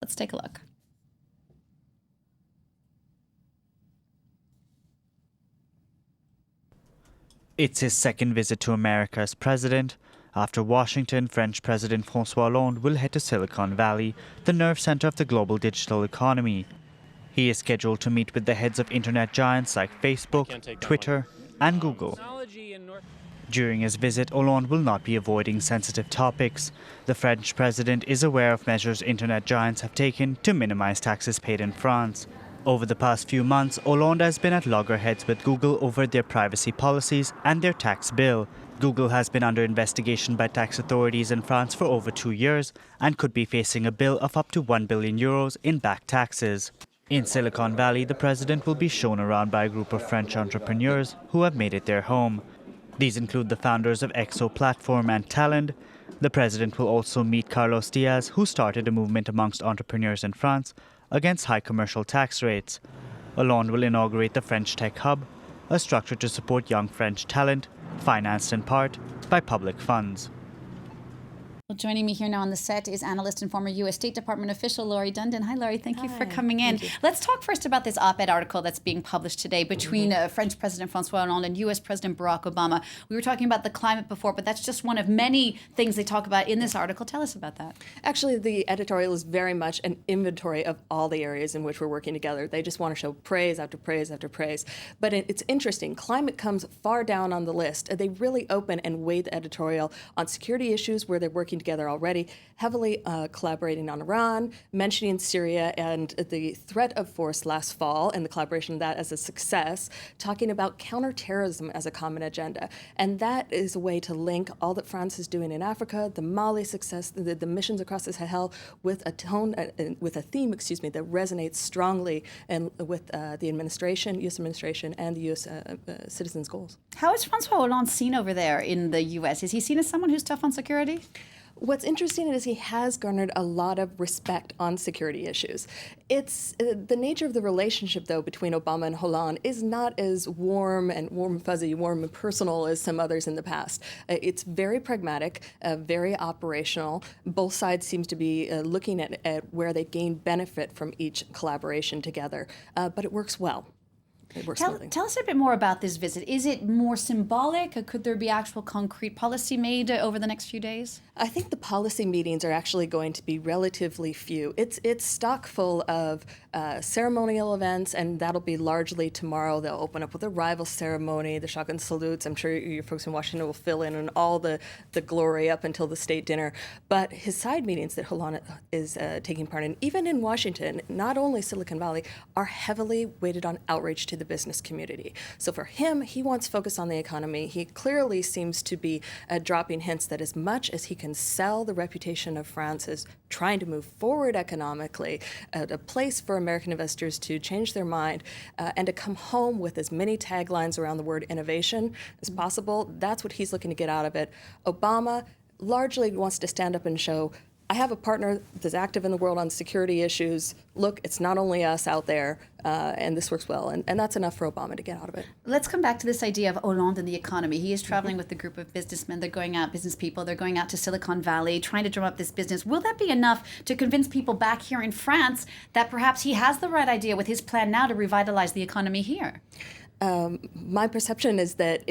Let's take a look. It's his second visit to America as president. After Washington, French President François Hollande will head to Silicon Valley, the nerve center of the global digital economy. He is scheduled to meet with the heads of internet giants like Facebook, Twitter, and Google. During his visit, Hollande will not be avoiding sensitive topics. The French president is aware of measures internet giants have taken to minimize taxes paid in France. Over the past few months, Hollande has been at loggerheads with Google over their privacy policies and their tax bill. Google has been under investigation by tax authorities in France for over 2 years and could be facing a bill of up to €1 billion in back taxes. In Silicon Valley, the president will be shown around by a group of French entrepreneurs who have made it their home. These include the founders of Exo Platform and Talend. The president will also meet Carlos Diaz, who started a movement amongst entrepreneurs in France against high commercial tax rates. Hollande will inaugurate the French Tech Hub, a structure to support young French talent, financed in part by public funds. Well, joining me here now on the set is analyst and former U.S. State Department official Laurie Dundon. Hi, Laurie. Thank you for coming in. Let's talk first about this op-ed article that's being published today between French President François Hollande and U.S. President Barack Obama. We were talking about the climate before, but that's just one of many things they talk about in this article. Tell us about that. Actually, the editorial is very much an inventory of all the areas in which we're working together. They just want to show praise after praise after praise. But it's interesting. Climate comes far down on the list. They really open and weigh the editorial on security issues where they're working together already, heavily collaborating on Iran, mentioning Syria and the threat of force last fall and the collaboration of that as a success, talking about counterterrorism as a common agenda. And that is a way to link all that France is doing in Africa, the Mali success, the missions across the Sahel, with a tone, with a theme, that resonates strongly and with the administration, U.S. administration, and the U.S. citizens' goals. How is François Hollande seen over there in the U.S.? Is he seen as someone who's tough on security? What's interesting is he has garnered a lot of respect on security issues. It's the nature of the relationship, though, between Obama and Hollande is not as warm and fuzzy, warm and personal as some others in the past. It's very pragmatic, very operational. Both sides seem to be looking at where they gain benefit from each collaboration together, but it works well. Tell us a bit more about this visit. Is it more symbolic? Or could there be actual concrete policy made over the next few days? I think the policy meetings are actually going to be relatively few. It's stock full of ceremonial events, and that'll be largely tomorrow. They'll open up with a rival ceremony, the shotgun salutes. I'm sure your folks in Washington will fill in on all the glory up until the state dinner. But his side meetings that Hollande is taking part in, even in Washington, not only Silicon Valley, are heavily weighted on outreach to the business community. So for him, he wants focus on the economy. He clearly seems to be dropping hints that as much as he can sell the reputation of France as trying to move forward economically, a place for American investors to change their mind and to come home with as many taglines around the word innovation as possible, that's what he's looking to get out of it. Obama largely wants to stand up and show, I have a partner that's active in the world on security issues. Look, it's not only us out there, and this works well. And that's enough for Obama to get out of it. Let's come back to this idea of Hollande and the economy. He is traveling with a group of businessmen. They're going out, business people. They're going out to Silicon Valley, trying to drum up this business. Will that be enough to convince people back here in France that perhaps he has the right idea with his plan now to revitalize the economy here? My perception is that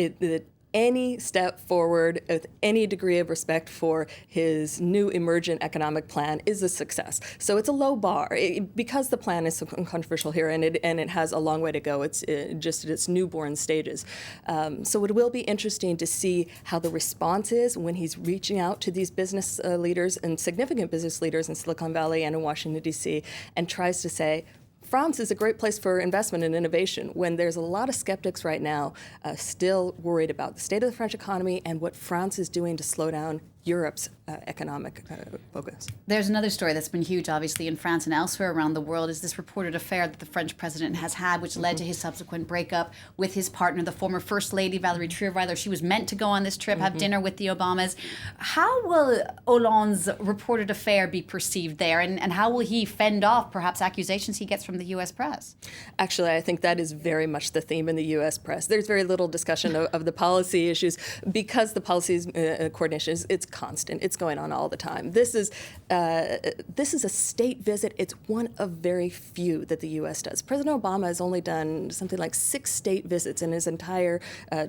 any step forward with any degree of respect for his new emergent economic plan is a success. So it's a low bar because the plan is so controversial here and it has a long way to go. It's just at its newborn stages. So it will be interesting to see how the response is when he's reaching out to these business leaders and significant business leaders in Silicon Valley and in Washington, D.C. and tries to say, France is a great place for investment and innovation when there's a lot of skeptics right now still worried about the state of the French economy and what France is doing to slow down Europe's economic focus. There's another story that's been huge, obviously, in France and elsewhere around the world, is this reported affair that the French president has had, which led to his subsequent breakup with his partner, the former First Lady, Valérie Trierweiler. She was meant to go on this trip, have dinner with the Obamas. How will Hollande's reported affair be perceived there, and how will he fend off perhaps accusations he gets from the U.S. press? Actually, I think that is very much the theme in the U.S. press. There's very little discussion of the policy issues because the policy coordination it's constant. It's going on all the time. This is a state visit. It's one of very few that the U.S. does. President Obama has only done something like 6 state visits in his entire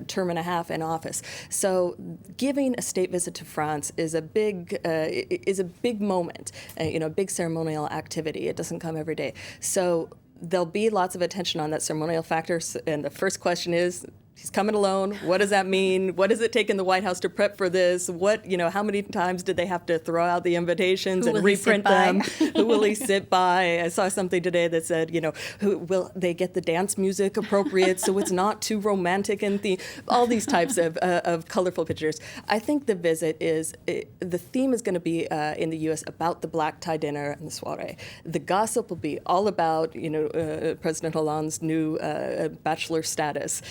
term and a half in office. So giving a state visit to France is a big moment, big ceremonial activity. It doesn't come every day. So there'll be lots of attention on that ceremonial factor. And the first question is, he's coming alone. What does that mean? What does it take in the White House to prep for this? How many times did they have to throw out the invitations and reprint them? Who will he sit by? I saw something today that said, who will they get the dance music appropriate so it's not too romantic and all these types of colorful pictures. I think the the theme is going to be in the U.S. about the black tie dinner and the soiree. The gossip will be all about, President Hollande's new bachelor status.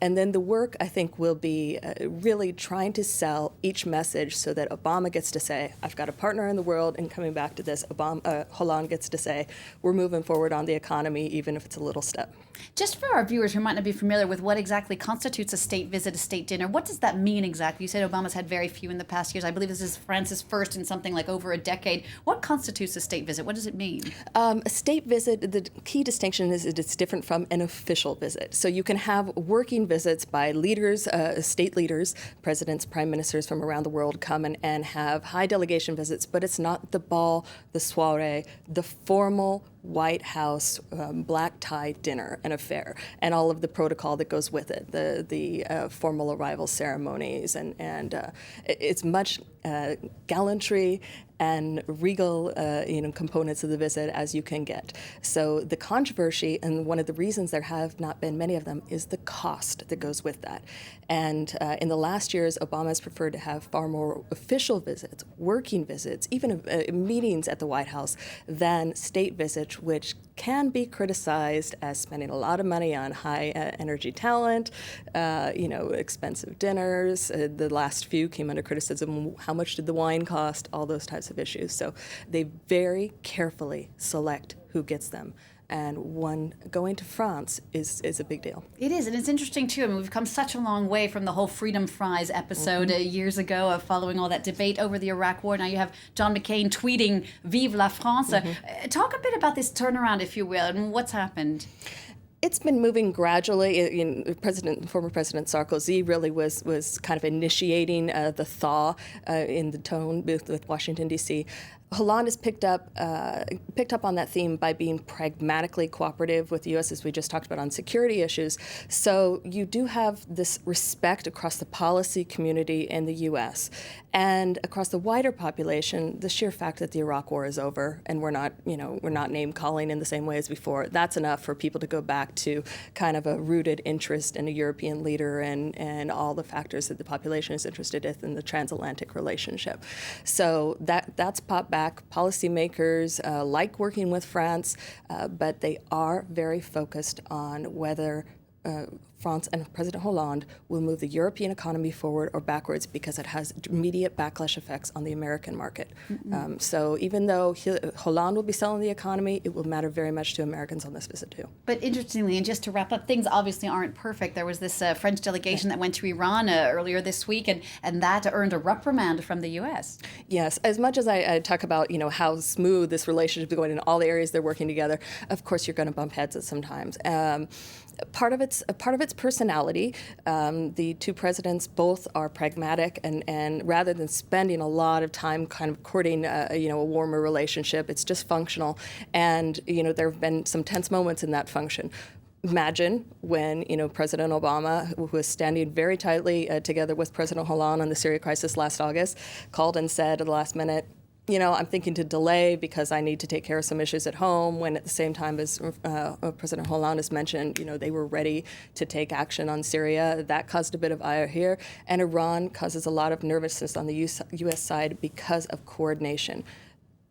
And then the work, I think, will be really trying to sell each message so that Obama gets to say, I've got a partner in the world, and coming back to this, Hollande gets to say, we're moving forward on the economy, even if it's a little step. Just for our viewers who might not be familiar with what exactly constitutes a state visit, a state dinner, what does that mean exactly? You said Obama's had very few in the past years. I believe this is France's first in something like over a decade. What constitutes a state visit? What does it mean? A state visit, the key distinction is it's different from an official visit. So you can have working visits by leaders, state leaders, presidents, prime ministers from around the world come and have high delegation visits, but it's not the ball, the soiree, the formal White House black tie dinner and affair, and all of the protocol that goes with it, the formal arrival ceremonies, and it's much gallantry and regal components of the visit as you can get. So the controversy, and one of the reasons there have not been many of them, is the cost that goes with that. And in the last years, Obama has preferred to have far more official visits, working visits, even meetings at the White House, than state visits, which can be criticized as spending a lot of money on high energy talent, expensive dinners. The last few came under criticism. How much did the wine cost? All those types of issues. So they very carefully select who gets them. And one going to France is a big deal. It is, and it's interesting too. I mean, we've come such a long way from the whole Freedom Fries episode years ago of following all that debate over the Iraq War. Now you have John McCain tweeting "Vive la France." Talk a bit about this turnaround, if you will, and what's happened. It's been moving gradually. Former President Sarkozy really was kind of initiating the thaw in the tone with Washington, D.C. Hollande has picked up on that theme by being pragmatically cooperative with the U.S., as we just talked about on security issues. So you do have this respect across the policy community in the U.S. and across the wider population. The sheer fact that the Iraq War is over and we're not name calling in the same way as before. That's enough for people to go back to kind of a rooted interest in a European leader and all the factors that the population is interested in the transatlantic relationship. So that's popped back. Policymakers like working with France, but they are very focused on whether France and President Hollande will move the European economy forward or backwards because it has immediate backlash effects on the American market. So even though Hollande will be selling the economy, it will matter very much to Americans on this visit too. But interestingly, and just to wrap up, things obviously aren't perfect. There was this French delegation that went to Iran earlier this week, and that earned a reprimand from the U.S. Yes, as much as I talk about how smooth this relationship is going in all the areas they're working together, of course you're going to bump heads at sometimes. Part of its personality. The two presidents both are pragmatic, and rather than spending a lot of time kind of courting a warmer relationship, it's just functional. And there have been some tense moments in that function. Imagine when President Obama, who was standing very tightly together with President Hollande on the Syria crisis last August, called and said at the last minute, I'm thinking to delay because I need to take care of some issues at home, when at the same time as President Hollande has mentioned, they were ready to take action on Syria. That caused a bit of ire here. And Iran causes a lot of nervousness on the U.S. side because of coordination.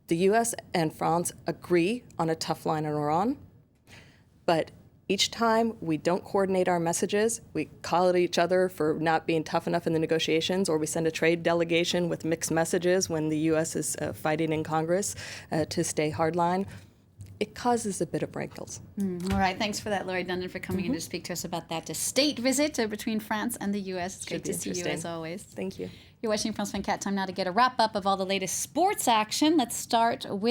The U.S. and France agree on a tough line on Iran, but each time we don't coordinate our messages, we call at each other for not being tough enough in the negotiations, or we send a trade delegation with mixed messages when the U.S. is fighting in Congress to stay hardline. it causes a bit of wrinkles. All right, thanks for that, Laurie Dundon, for coming in to speak to us about that state visit between France and the U.S. It's great to see you as always. Thank you. You're watching France 24. Time now to get a wrap up of all the latest sports action. Let's start with